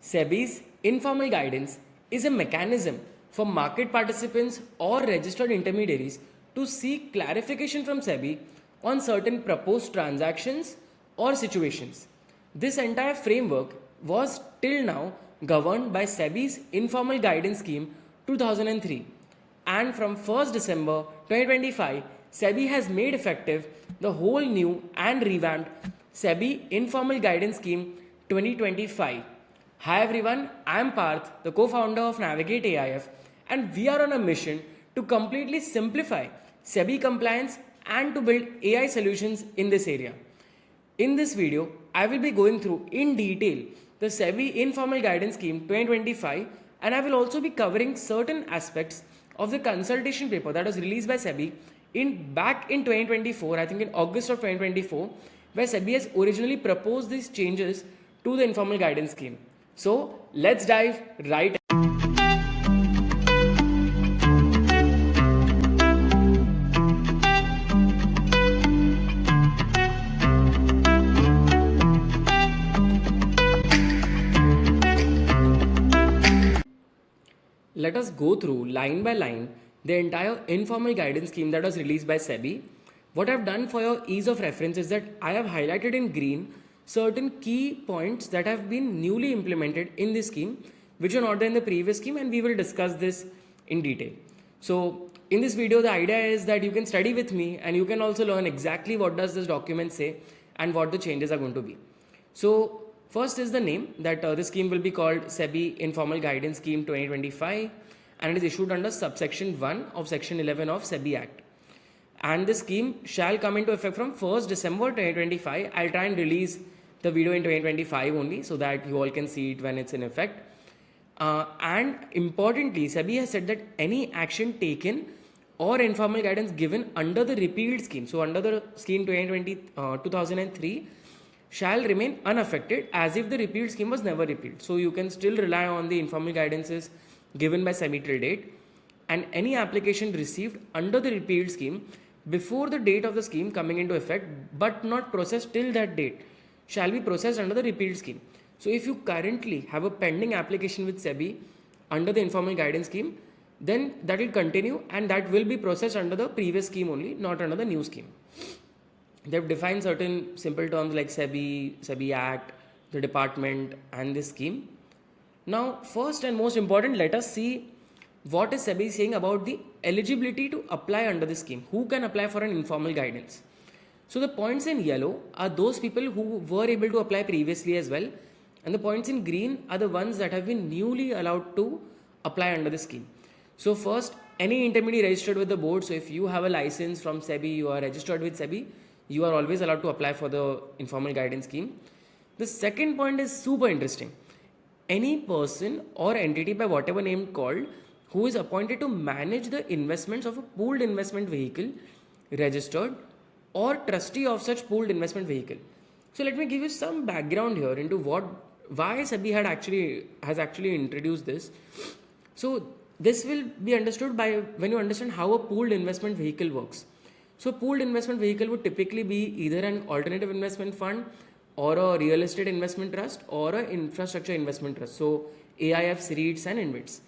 SEBI's informal guidance is a mechanism for market participants or registered intermediaries to seek clarification from SEBI on certain proposed transactions or situations. This entire framework was till now governed by SEBI's Informal Guidance Scheme 2003, and from 1st December 2025, SEBI has made effective the whole new and revamped SEBI Informal Guidance Scheme 2025. Hi everyone, I am Parth, the co-founder of Navigate AIF, and we are on a mission to completely simplify SEBI compliance and to build AI solutions in this area. In this video, I will be going through in detail the SEBI Informal Guidance Scheme 2025, and I will also be covering certain aspects of the consultation paper that was released by SEBI back in 2024, I think in August of 2024, where SEBI has originally proposed these changes to the Informal Guidance Scheme. So let's dive right in. Let us go through line by line the entire informal guidance scheme that was released by SEBI. What I've done for your ease of reference is that I have highlighted in green certain key points that have been newly implemented in this scheme, which were not there in the previous scheme, and we will discuss this in detail. So in this video, the idea is that you can study with me and you can also learn exactly what does this document say and what the changes are going to be. So first is the name, that the scheme will be called SEBI Informal Guidance Scheme 2025, and it is issued under subsection 1 of section 11 of SEBI Act. And the scheme shall come into effect from 1st December 2025. I'll try and release the video in 2025 only so that you all can see it when it's in effect. And importantly, SEBI has said that any action taken or informal guidance given under the repealed scheme, so under the scheme 2003, shall remain unaffected as if the repealed scheme was never repealed. So you can still rely on the informal guidances given by SEBI till date, and any application received under the repealed scheme before the date of the scheme coming into effect but not processed till that date shall be processed under the repealed scheme. So if you currently have a pending application with SEBI under the informal guidance scheme, then that will continue and that will be processed under the previous scheme only, not under the new scheme. They've defined certain simple terms like SEBI Act, the department, and this scheme. Now, first and most important, let us see what is SEBI saying about the eligibility to apply under this scheme. Who can apply for an informal guidance? So the points in yellow are those people who were able to apply previously as well, and the points in green are the ones that have been newly allowed to apply under the scheme. So first, any intermediary registered with the board. So if you have a license from SEBI, you are registered with SEBI, you are always allowed to apply for the informal guidance scheme. The second point is super interesting. Any person or entity by whatever name called who is appointed to manage the investments of a pooled investment vehicle, registered or trustee of such pooled investment vehicle. So let me give you some background here into why SEBI has actually introduced this. So this will be understood by when you understand how a pooled investment vehicle works. So pooled investment vehicle would typically be either an alternative investment fund or a real estate investment trust or an infrastructure investment trust. So AIFs, REITs and InvITs.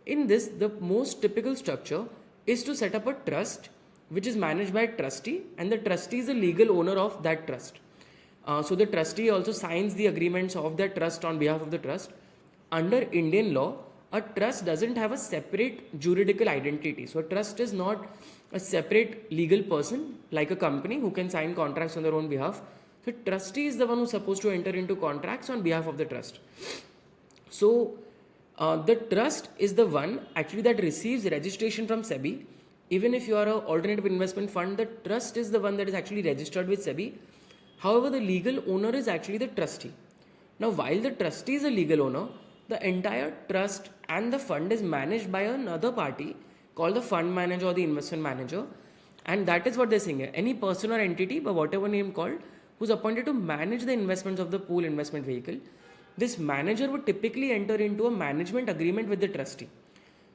In this, the most typical structure is to set up a trust which is managed by a trustee, and the trustee is the legal owner of that trust. So the trustee also signs the agreements of that trust on behalf of the trust. Under Indian law, a trust doesn't have a separate juridical identity. So a trust is not a separate legal person like a company who can sign contracts on their own behalf. The trustee is the one who's supposed to enter into contracts on behalf of the trust. So the trust is the one actually that receives registration from SEBI. Even if you are an alternative investment fund, the trust is the one that is actually registered with SEBI. However, the legal owner is actually the trustee. Now, while the trustee is a legal owner, the entire trust and the fund is managed by another party called the fund manager or the investment manager. And that is what they're saying here. Any person or entity, by whatever name called, who's appointed to manage the investments of the pool investment vehicle, this manager would typically enter into a management agreement with the trustee.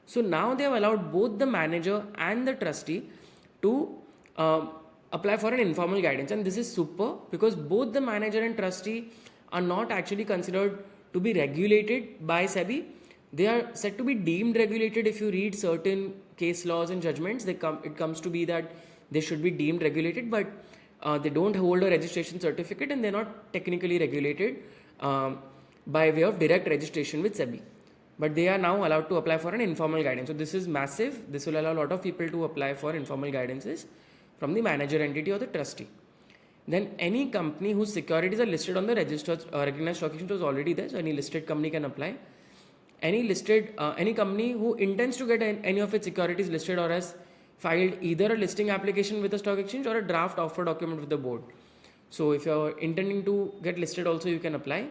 So now they have allowed both the manager and the trustee to apply for an informal guidance, and this is super because both the manager and trustee are not actually considered to be regulated by SEBI. They are said to be deemed regulated. If you read certain case laws and judgments, it comes to be that they should be deemed regulated, but they don't hold a registration certificate and they're not technically regulated by way of direct registration with SEBI. But they are now allowed to apply for an informal guidance. So this is massive. This will allow a lot of people to apply for informal guidances from the manager entity or the trustee. Then any company whose securities are listed on the registered recognized stock exchange was already there. So any listed company can apply. Any company who intends to get any of its securities listed or has filed either a listing application with the stock exchange or a draft offer document with the board. So if you're intending to get listed also, you can apply.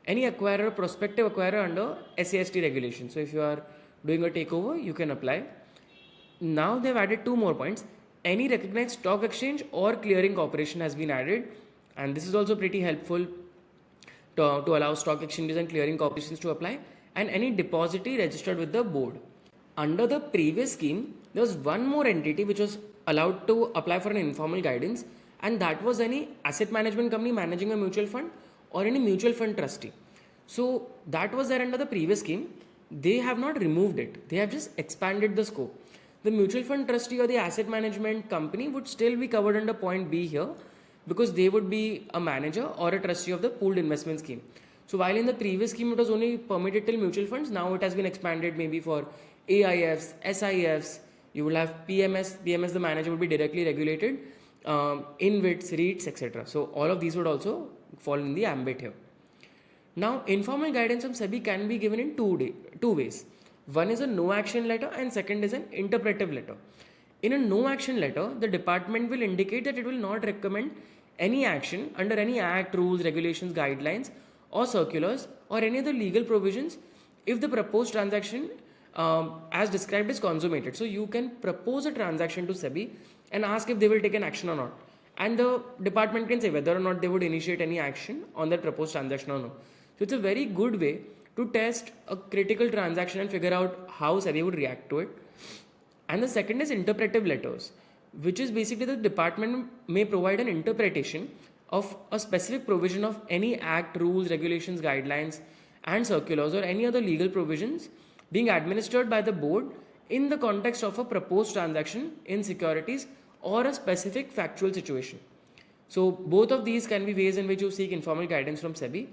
Any acquirer, prospective acquirer under SAST regulation. So if you are doing a takeover, you can apply. Now they've added two more points. Any recognized stock exchange or clearing corporation has been added, and this is also pretty helpful to allow stock exchanges and clearing corporations to apply, and any depository registered with the board. Under the previous scheme, there was one more entity which was allowed to apply for an informal guidance, and that was any asset management company managing a mutual fund or any mutual fund trustee. So that was there under the previous scheme. They have not removed it. They have just expanded the scope. The mutual fund trustee or the asset management company would still be covered under point B here, because they would be a manager or a trustee of the pooled investment scheme. So while in the previous scheme it was only permitted till mutual funds, now it has been expanded maybe for AIFs, SIFs. You will have PMS. PMS, the manager would be directly regulated, InvITs, REITs, etc. So all of these would also fall in the ambit here. Now, informal guidance from SEBI can be given in two ways. One is a no action letter and second is an interpretive letter. In a no action letter, the department will indicate that it will not recommend any action under any act, rules, regulations, guidelines or circulars or any other legal provisions if the proposed transaction as described is consummated. So you can propose a transaction to SEBI and ask if they will take an action or not. And the department can say whether or not they would initiate any action on that proposed transaction or no. So it's a very good way to test a critical transaction and figure out how SEBI would react to it. And the second is interpretive letters, which is basically the department may provide an interpretation of a specific provision of any act, rules, regulations, guidelines and circulars or any other legal provisions being administered by the board in the context of a proposed transaction in securities or a specific factual situation. So both of these can be ways in which you seek informal guidance from SEBI.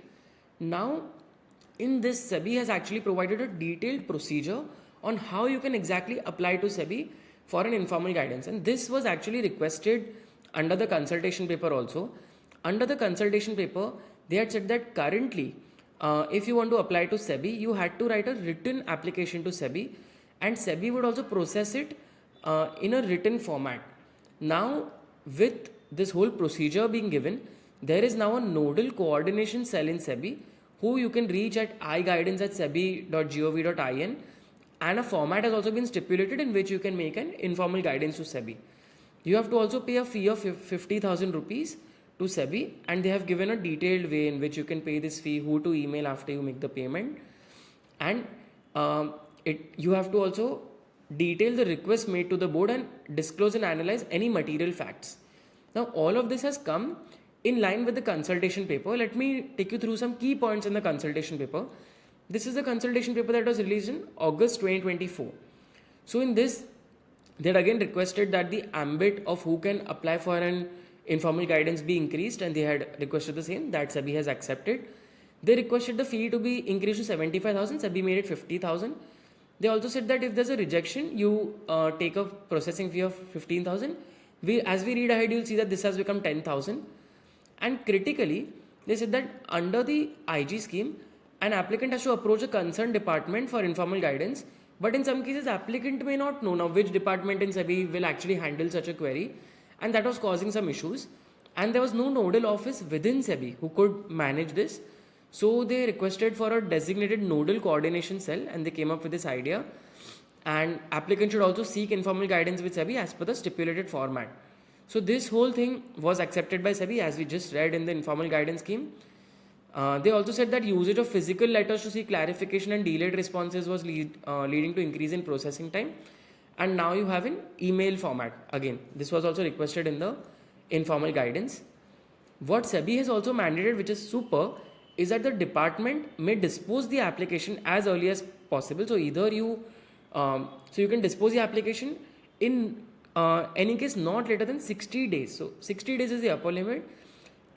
Now, in this, SEBI has actually provided a detailed procedure on how you can exactly apply to SEBI for an informal guidance. And this was actually requested under the consultation paper also. Under the consultation paper, they had said that currently, if you want to apply to SEBI, you had to write a written application to SEBI and SEBI would also process it in a written format. Now, with this whole procedure being given, there is now a nodal coordination cell in SEBI who you can reach at iguidance@sebi.gov.in, and a format has also been stipulated in which you can make an informal guidance to SEBI. You have to also pay a fee of 50,000 rupees to SEBI, and they have given a detailed way in which you can pay this fee, who to email after you make the payment, and you have to also detail the request made to the board and disclose and analyze any material facts. Now all of this has come in line with the consultation paper. Let me take you through some key points in the consultation paper. This is the consultation paper that was released in August 2024. So in this, they had again requested that the ambit of who can apply for an informal guidance be increased, and they had requested the same. That SEBI has accepted. They requested the fee to be increased to 75,000. SEBI made it 50,000. They also said that if there's a rejection, you take a processing fee of 15,000. As we read ahead, you'll see that this has become 10,000. And critically, they said that under the IG scheme, an applicant has to approach a concerned department for informal guidance, but in some cases, applicant may not know now which department in SEBI will actually handle such a query, and that was causing some issues. And there was no nodal office within SEBI who could manage this. So they requested for a designated nodal coordination cell, and they came up with this idea. And applicant should also seek informal guidance with SEBI as per the stipulated format. So this whole thing was accepted by SEBI, as we just read in the informal guidance scheme. They also said that usage of physical letters to seek clarification and delayed responses was leading to increase in processing time. And now you have an email format. Again, this was also requested in the informal guidance. What SEBI has also mandated, which is super, is that the department may dispose the application as early as possible. So either you can dispose the application in any case not later than 60 days. So 60 days is the upper limit,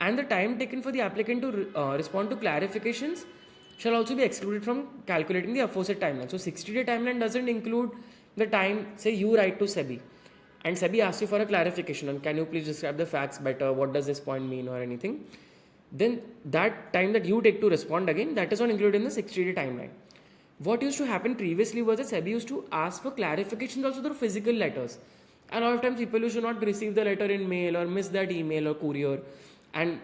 and the time taken for the applicant to respond to clarifications shall also be excluded from calculating the aforesaid timeline. So 60-day timeline doesn't include the time, say you write to SEBI and SEBI asks you for a clarification on, can you please describe the facts better, what does this point mean or anything. Then that time that you take to respond again, that is not included in the 60-day timeline. What used to happen previously was that SEBI used to ask for clarifications also through physical letters. And a lot of times people used to not receive the letter in mail or miss that email or courier and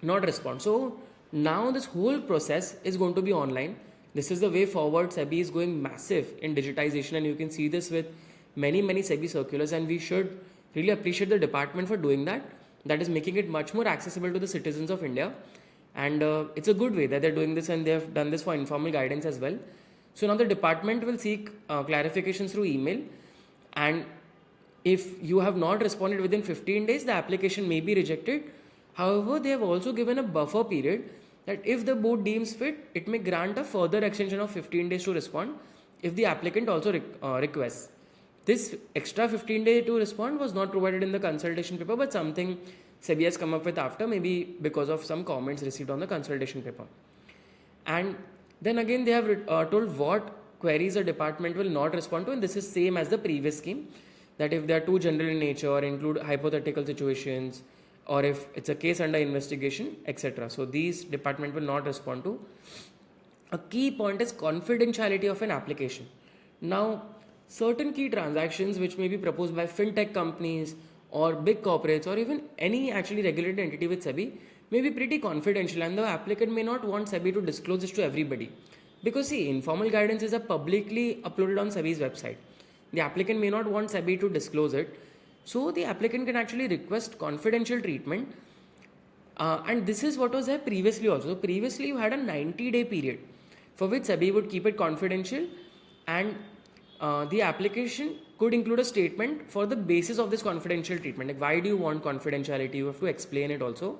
not respond. So now this whole process is going to be online. This is the way forward. SEBI is going massive in digitization, and you can see this with many SEBI circulars, and we should really appreciate the department for doing that. That is making it much more accessible to the citizens of India, and it's a good way that they're doing this, and they have done this for informal guidance as well. So now the department will seek clarifications through email, and if you have not responded within 15 days, the application may be rejected. However, they have also given a buffer period that if the board deems fit, it may grant a further extension of 15 days to respond if the applicant also requests. This extra 15 days to respond was not provided in the consultation paper, but something SEBI has come up with after, maybe because of some comments received on the consultation paper. And then again, they have told what queries the department will not respond to, and this is same as the previous scheme, that if they are too general in nature or include hypothetical situations, or if it's a case under investigation, etc. So these department will not respond to. A key point is confidentiality of an application. Now, certain key transactions which may be proposed by fintech companies or big corporates or even any actually regulated entity with SEBI may be pretty confidential, and the applicant may not want SEBI to disclose this to everybody. Because see, informal guidance is publicly uploaded on SEBI's website. The applicant may not want SEBI to disclose it. So the applicant can actually request confidential treatment, and this is what was there previously also. So previously you had a 90-day period for which SEBI would keep it confidential, and the application could include a statement for the basis of this confidential treatment. Like, why do you want confidentiality? You have to explain it also.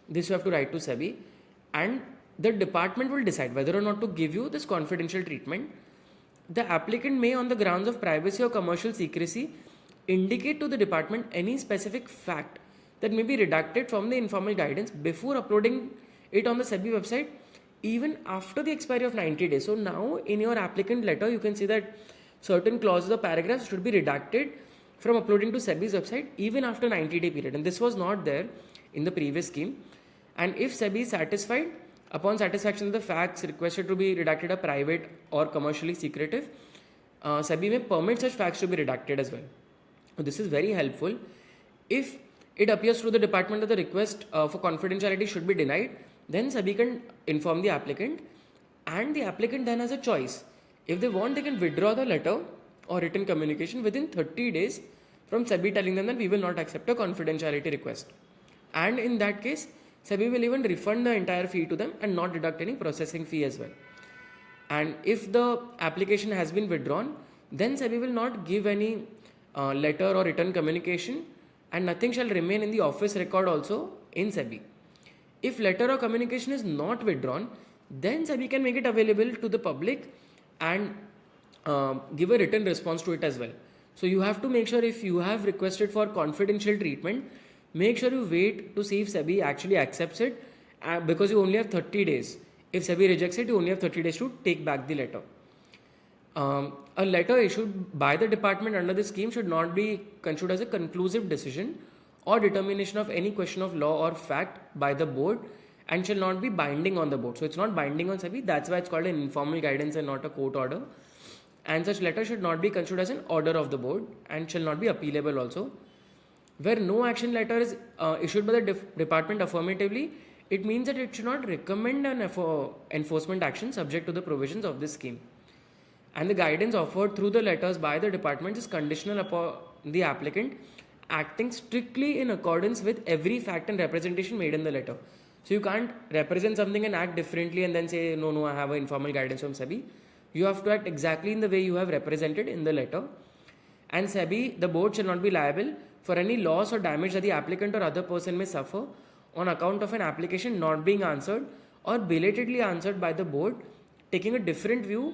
This you have to write to SEBI, and the department will decide whether or not to give you this confidential treatment. The applicant may, on the grounds of privacy or commercial secrecy, indicate to the department any specific fact that may be redacted from the informal guidance before uploading it on the SEBI website, even after the expiry of 90 days. So now in your applicant letter, you can see that certain clauses or paragraphs should be redacted from uploading to SEBI's website even after 90-day period. And this was not there in the previous scheme. And if SEBI is satisfied, upon satisfaction of the facts requested to be redacted are private or commercially secretive, SEBI may permit such facts to be redacted as well. So this is very helpful. If it appears through the department that the request for confidentiality should be denied, then SEBI can inform the applicant, and the applicant then has a choice. If they want, they can withdraw the letter or written communication within 30 days from SEBI telling them that we will not accept a confidentiality request. And in that case, SEBI will even refund the entire fee to them and not deduct any processing fee as well. And if the application has been withdrawn, then SEBI will not give any letter or written communication, and nothing shall remain in the office record also in SEBI. If letter or communication is not withdrawn, then SEBI can make it available to the public and give a written response to it as well. So you have to make sure, if you have requested for confidential treatment, make sure you wait to see if SEBI actually accepts it, because you only have 30 days. If SEBI rejects it, you only have 30 days to take back the letter. A letter issued by the department under this scheme should not be construed as a conclusive decision or determination of any question of law or fact by the board, and shall not be binding on the board. So it's not binding on SEBI. That's why it's called an informal guidance and not a court order. And such letter should not be construed as an order of the board and shall not be appealable also. Where no action letter is issued by the department affirmatively, it means that it should not recommend an enforcement action subject to the provisions of this scheme. And the guidance offered through the letters by the department is conditional upon the applicant acting strictly in accordance with every fact and representation made in the letter. So you can't represent something and act differently and then say, no, I have an informal guidance from SEBI. You have to act exactly in the way you have represented in the letter. And SEBI, the board, shall not be liable for any loss or damage that the applicant or other person may suffer on account of an application not being answered or belatedly answered by the board, taking a different view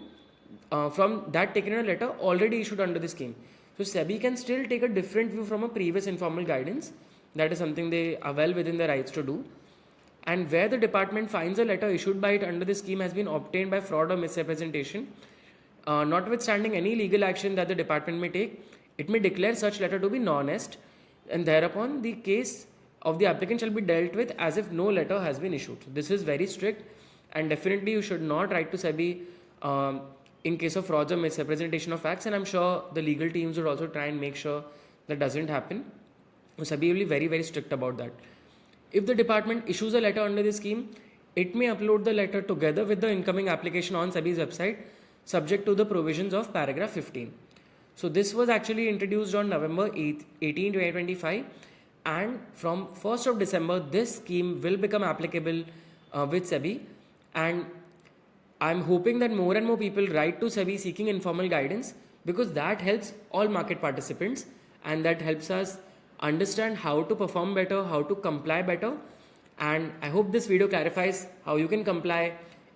from that taken in a letter already issued under the scheme. So SEBI can still take a different view from a previous informal guidance. That is something they are well within their rights to do. And where the department finds a letter issued by it under the scheme has been obtained by fraud or misrepresentation, notwithstanding any legal action that the department may take, it may declare such letter to be non-est, and thereupon the case of the applicant shall be dealt with as if no letter has been issued. This is very strict, and definitely you should not write to SEBI in case of frauds or misrepresentation of facts, and I'm sure the legal teams would also try and make sure that doesn't happen. So SEBI will be very, very strict about that. If the department issues a letter under the scheme, it may upload the letter together with the incoming application on SEBI's website, subject to the provisions of paragraph 15. So this was actually introduced on November 18, 2025, and from 1st of December, this scheme will become applicable with SEBI, and I'm hoping that more and more people write to SEBI seeking informal guidance, because that helps all market participants and that helps us understand how to perform better, how to comply better. And I hope this video clarifies how you can comply.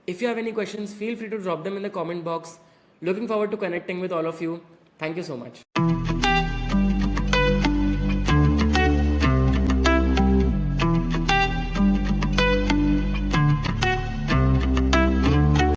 If you have any questions, feel free to drop them in the comment box. Looking forward to connecting with all of you. Thank you so much.